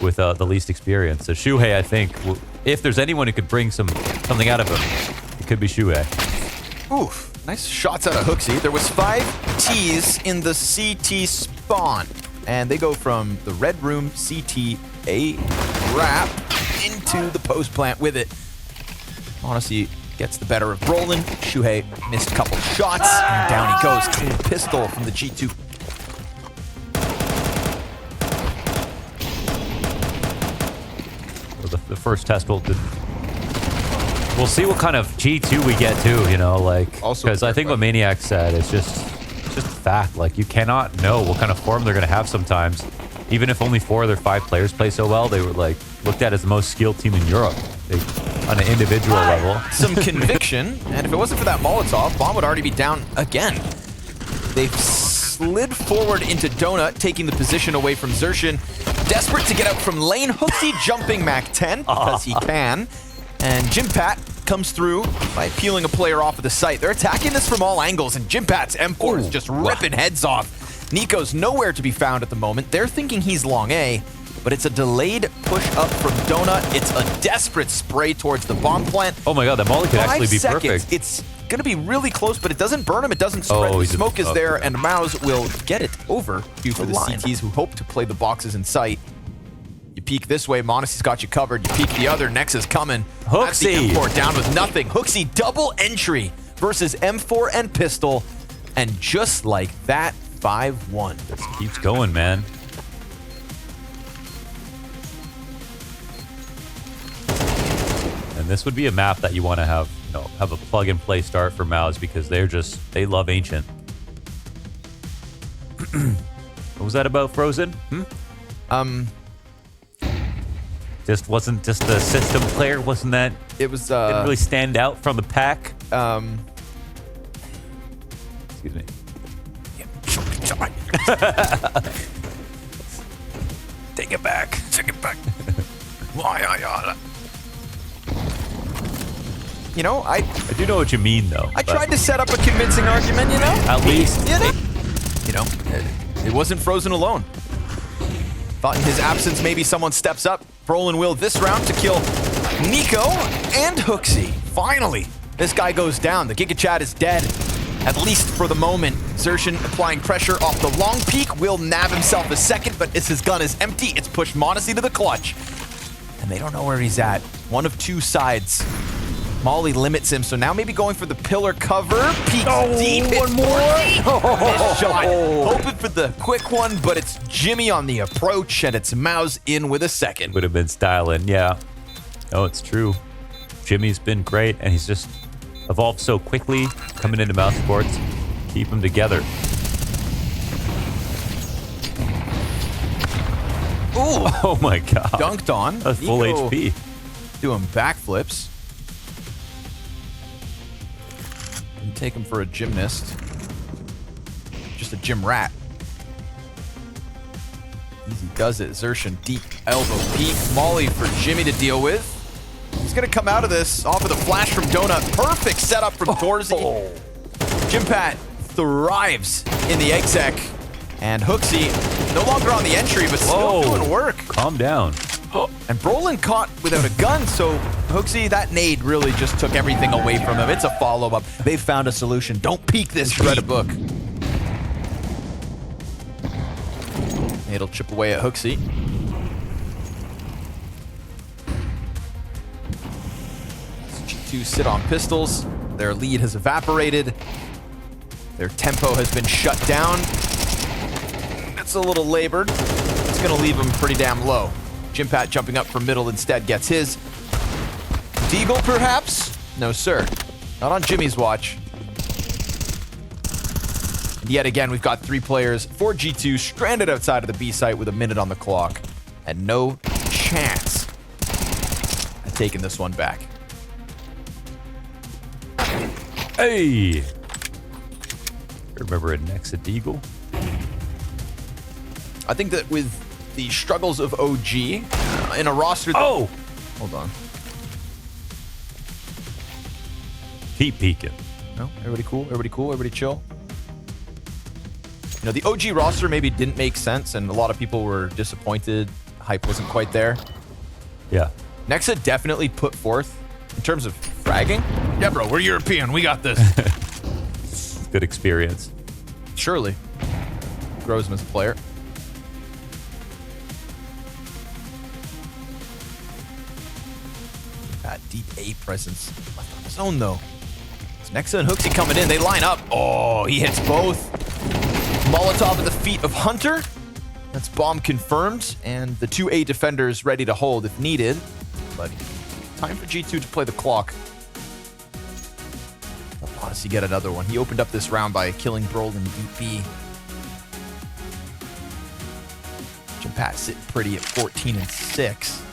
with the least experience. So Shuhei, I think, if there's anyone who could bring something out of him, it could be Shuhei. Oof, nice shots out of Hooksy. There was 5 T's in the CT spawn. And they go from the red room CT A wrap into the post plant with it. Honestly, gets the better of Brolin. Shuhei missed a couple shots, and down he goes. Clean pistol from the G2. The first test we'll see what kind of G2 we get too, you know, like, because I think what Maniac said is just a fact. Like, you cannot know what kind of form they're going to have sometimes. Even if only 4 of their 5 players play so well, they were like looked at as the most skilled team in Europe on an individual level. Some conviction, and if it wasn't for that Molotov, Bomb would already be down again. They've slid forward into Donut, taking the position away from Xerxin. Desperate to get out from lane. Hooksy jumping Mac 10 because he can. And Jimpat comes through by peeling a player off of the site. They're attacking this from all angles, and Jimpat's M4 is just ripping heads off. Nico's nowhere to be found at the moment. They're thinking he's long A, but it's a delayed push up from Donut. It's a desperate spray towards the bomb plant. Oh my god, that molly could actually be 5 seconds. perfect. It's going to be really close, but it doesn't burn him. It doesn't spread. The smoke is there, and Mouse will get it over for the CTs who hope to play the boxes in sight. You peek this way, Monacy's got you covered. You peek the other, Nexus coming. That's the M4 down with nothing. Hooksy double entry versus M4 and pistol, and just like that, 5-1. This keeps going, man. And this would be a map that you want to have, you know, have a plug-and-play start for Mouse because they love Ancient. What was that about, Frozen? Wasn't just the system player, wasn't that? It was didn't really stand out from the pack. Excuse me. Take it back. Take it back. You know, I do know what you mean, though. I tried to set up a convincing argument, you know? At least. You know, it wasn't Frozen alone. Thought in his absence, maybe someone steps up. Brolin will this round to kill Nico and Hooksy. Finally, this guy goes down. The Giga Chad is dead, at least for the moment. Xerxin applying pressure off the long peak. Will nab himself a second, but as his gun is empty, it's pushed Monacy to the clutch. And they don't know where he's at. One of 2 sides. Molly limits him, so now maybe going for the pillar cover. Peeks deep. One more. Shot. Hoping for the quick one, but it's Jimmy on the approach, and it's Mouse in with a second. Would have been styling, yeah. No, it's true. Jimmy's been great, and he's just evolved so quickly coming into Mouse Sports. Keep them together. Ooh. Oh my god. Dunked on. That's full Nico HP. Doing backflips. And take him for a gymnast. Just a gym rat. Easy does it. Xerxin deep elbow peek. Molly for Jimmy to deal with. He's going to come out of this off of the flash from Donut. Perfect setup from Torzy. Jimpat thrives in the exec. And Hooksy no longer on the entry, but still doing work. Calm down. And Brolin caught without a gun, so Hooksy, that nade really just took everything away from him. It's a follow-up. They've found a solution. Don't peek this. Read a book. Nade'll chip away at Hooksy. G2 sit on pistols. Their lead has evaporated. Their tempo has been shut down. It's a little labored. It's going to leave them pretty damn low. Jimpat jumping up from middle instead gets his. Deagle, perhaps? No, sir. Not on Jimmy's watch. And yet again, we've got 3 players for G2 stranded outside of the B site with a minute on the clock. And no chance at taking this one back. Hey! Remember a Nexa Deagle? I think that with the struggles of OG in a roster... Oh! Hold on. Keep peeking. No? Everybody cool? Everybody cool? Everybody chill? You know, the OG roster maybe didn't make sense, and a lot of people were disappointed, hype wasn't quite there. Yeah. Nexa definitely put forth in terms of fragging. Yeah, bro, we're European. We got this. Good experience. Surely. Grows him as a player. That deep A presence. Left on his own, though. It's Nexa and Hooksy coming in. They line up. Oh, he hits both. Molotov at the feet of Hunter. That's bomb confirmed. And the 2A defenders ready to hold if needed. But time for G2 to play the clock. Honestly, get another one. He opened up this round by killing Brolin deep B. Jimpat sitting pretty at 14 and 6.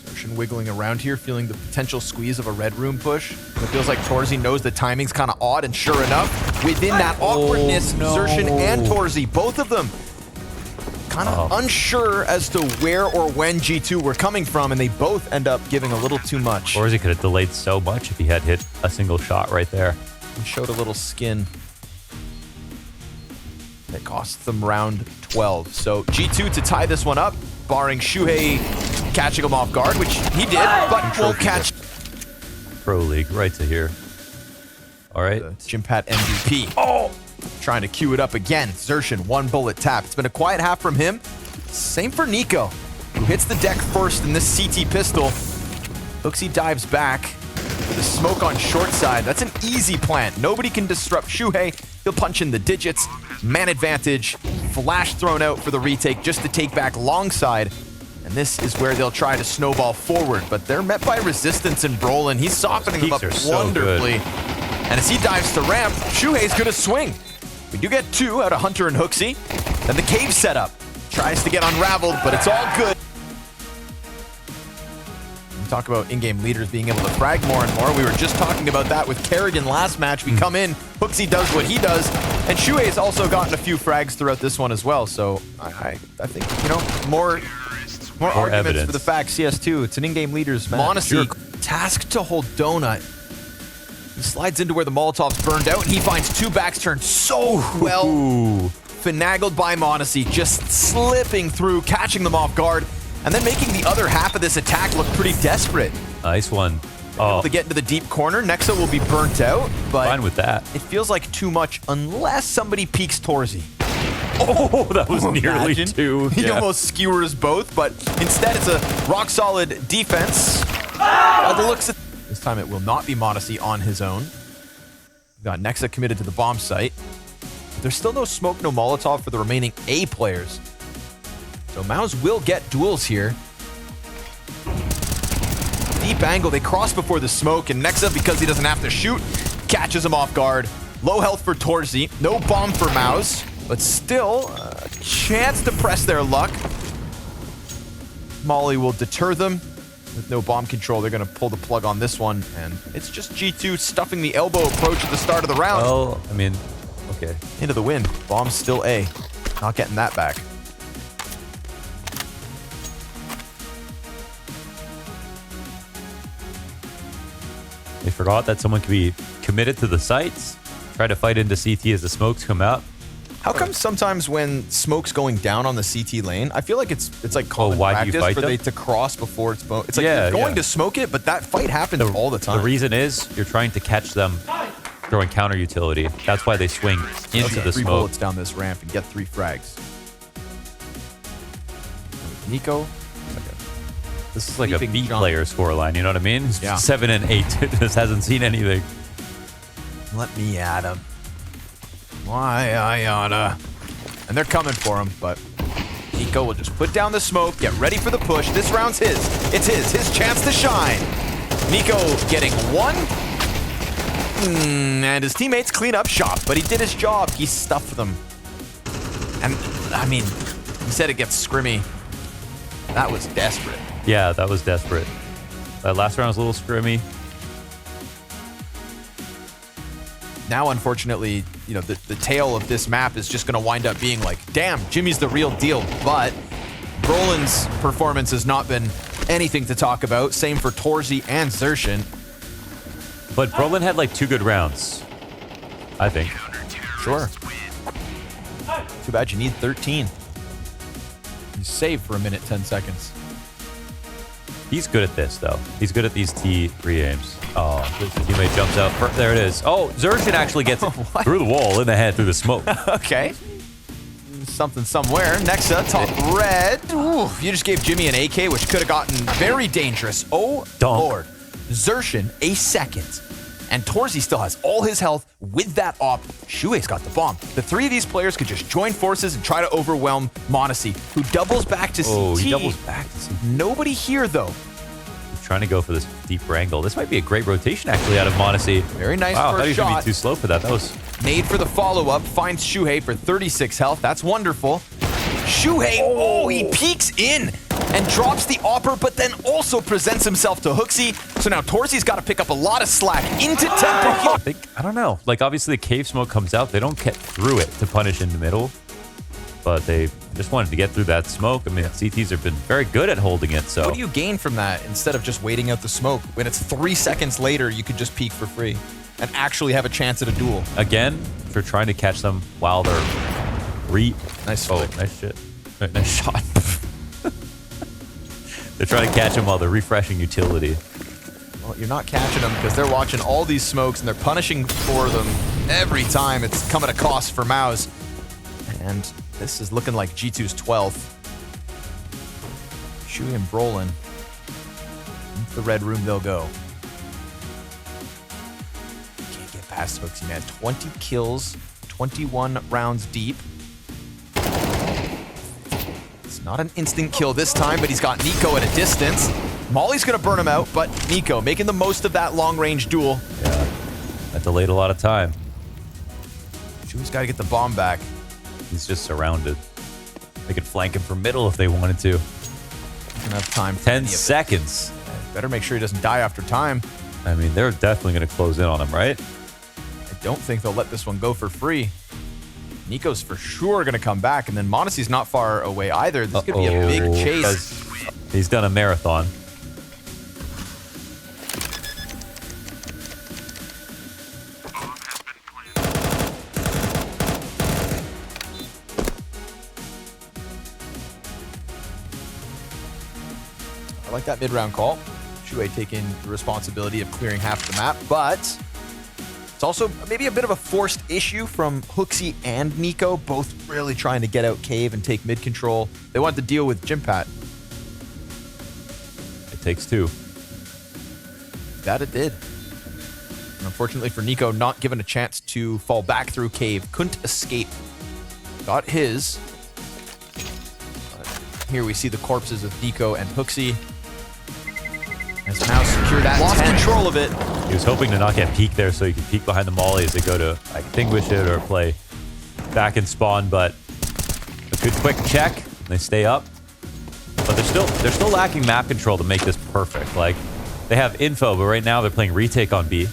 Zershin wiggling around here, feeling the potential squeeze of a red room push. It feels like Torzy knows the timing's kind of odd, and sure enough, within that awkwardness, Zershin and Torzy, both of them, kind of unsure as to where or when G2 were coming from, and they both end up giving a little too much. Torzy could have delayed so much if he had hit a single shot right there. And showed a little skin. That cost them round 12. So G2 to tie this one up, barring Shuhei catching him off guard, which he did, but won't catch. Pro League, right to here. All right. Jimpat MVP. Oh! Trying to queue it up again. Zershin, one bullet tap. It's been a quiet half from him. Same for Nico, who hits the deck first in this CT pistol. Hooksy dives back with a smoke on short side. That's an easy plant. Nobody can disrupt Shuhei. He'll punch in the digits. Man advantage. Flash thrown out for the retake just to take back long side. And this is where they'll try to snowball forward, but they're met by resistance in Brolin. He's softening them up wonderfully. And as he dives to ramp, Shuhei's gonna swing. We do get 2 out of Hunter and Hooksy. Then the cave setup tries to get unraveled, but it's all good. We talk about in-game leaders being able to frag more and more. We were just talking about that with Kerrigan last match. We come in, Hooksy does what he does, and Shuhei's also gotten a few frags throughout this one as well. So I think, you know, more arguments evidence for the fact CS2. It's an in-game leaders match. Monacy tasked to hold Donut. He slides into where the Molotov's burned out, and he finds 2 backs turned so well. Finagled by Monacy, just slipping through, catching them off guard, and then making the other half of this attack look pretty desperate. Nice one. Able to get into the deep corner. Nexa will be burnt out, but fine with that. It feels like too much unless somebody peeks Torzy. Oh, that was nearly 2. He almost skewers both, but instead it's a rock-solid defense. By the looks of this time it will not be Monacy on his own. We've got Nexa committed to the bomb site. There's still no smoke, no Molotov for the remaining A players. So Maus will get duels here. Deep angle, they cross before the smoke, and Nexa, because he doesn't have to shoot, catches him off guard. Low health for Torzy, no bomb for Maus, but still a chance to press their luck. Molly will deter them. With no bomb control, they're going to pull the plug on this one, and it's just G2 stuffing the elbow approach at the start of the round. Well, I mean, okay. Into the wind. Bomb's still A. Not getting that back. They forgot that someone could be committed to the sites, try to fight into CT as the smokes come out. How come sometimes when smoke's going down on the CT lane, I feel like it's like common practice for they to cross before it's smoke. It's like you're going to smoke it, but that fight happens all the time. The reason is you're trying to catch them throwing counter utility. That's why they swing into the 3 smoke. bullets down this ramp and get 3 frags. Nico. This is like a B player scoreline, you know what I mean? Yeah. 7 and 8. Just hasn't seen anything. Let me at him. Why I oughta. And they're coming for him, but Nico will just put down the smoke, get ready for the push. This round's his. It's his chance to shine. Nico getting 1. And his teammates clean up shop, but he did his job. He stuffed them. And, I mean, he said it gets scrimmy. That was desperate. Yeah, that was desperate. That last round was a little scrimmy. Now, unfortunately, you know, the tail of this map is just going to wind up being like, damn, Jimmy's the real deal. But Brolin's performance has not been anything to talk about. Same for Torzy and Zershin. But Brolin had like 2 good rounds, I think. Sure. Too bad you need 13. You save for a minute, 10 seconds. He's good at this, though. He's good at these T3 aims. Oh, his teammate jumps out. There it is. Oh, Zershin actually gets it through the wall, in the head, through the smoke. Okay. Something somewhere. Nexa, top red. Ooh, you just gave Jimmy an AK, which could have gotten very dangerous. Oh, Lord. Zershin, a second. And Torzy still has all his health with that op. Shuei's got the bomb. The 3 of these players could just join forces and try to overwhelm Monacy, who doubles back to CT. Oh, he doubles back to CT. Nobody here, though. He's trying to go for this deeper angle. This might be a great rotation, actually, out of Monacy. Very nice wow, first I thought he was going to shot. be too slow for that. That was... Nade for the follow-up. Finds Shuhei for 36 health. That's wonderful. Shuhei, oh, he peeks in and drops the Opper, but then also presents himself to Hooksy. So now Torzy's got to pick up a lot of slack into tempo. I don't know. Like, obviously, the cave smoke comes out. They don't get through it to punish in the middle. But they just wanted to get through that smoke. I mean, CTs have been very good at holding it, so... What do you gain from that instead of just waiting out the smoke? When it's 3 seconds later, you could just peek for free and actually have a chance at a duel. Again, if you're trying to catch them while they're... Nice Oh, flick. nice shit. Nice shot. They're trying to catch them while they're refreshing utility. Well, you're not catching them because they're watching all these smokes and they're punishing for them every time. It's come at a cost for Mouse. And this is looking like G2's 12th. Shui and Brolin. Into the red room they'll go. Can't get past Hooksy, man. 20 kills, 21 rounds deep. It's not an instant kill this time, but he's got Nico at a distance. Molly's going to burn him out, but Nico making the most of that long-range duel. Yeah, that delayed a lot of time. Shui's got to get the bomb back. He's just surrounded. They could flank him from middle if they wanted to. Doesn't have time. 10 seconds. Better make sure he doesn't die after time. I mean, they're definitely going to close in on him, right? I don't think they'll let this one go for free. Nico's for sure going to come back, and then Monacy's not far away either. This could be a big chase. He's done a marathon. I like that mid-round call. Shui taking the responsibility of clearing half the map, but it's also maybe a bit of a forced issue from Hooksy and Nico, both really trying to get out cave and take mid control. They want to deal with Jimpat. It takes 2. That it did. And unfortunately for Nico, not given a chance to fall back through cave. Couldn't escape. Got his. But here we see the corpses of Nico and Hooksy. Has now secured that. Lost control of it. He was hoping to not get peeked there so he could peek behind the molly as they go to extinguish it or play back and spawn, but a good quick check. They stay up. But they're still lacking map control to make this perfect. Like, they have info, but right now they're playing retake on B.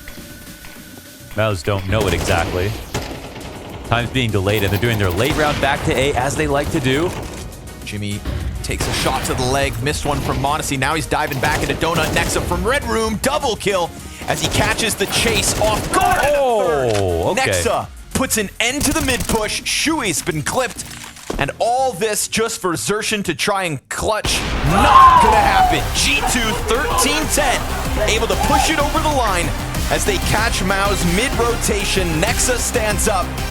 Mouse don't know it exactly. Time's being delayed, and they're doing their late round back to A, as they like to do. Jimmy takes a shot to the leg, missed one from Monacy. Now he's diving back into Donut. Nexa from Red Room, double kill as he catches the chase off guard. Oh, okay. Nexa puts an end to the mid push. Shui's been clipped. And all this just for Zershin to try and clutch. Not gonna happen. G2 13-10, able to push it over the line as they catch Mao's mid-rotation. Nexa stands up.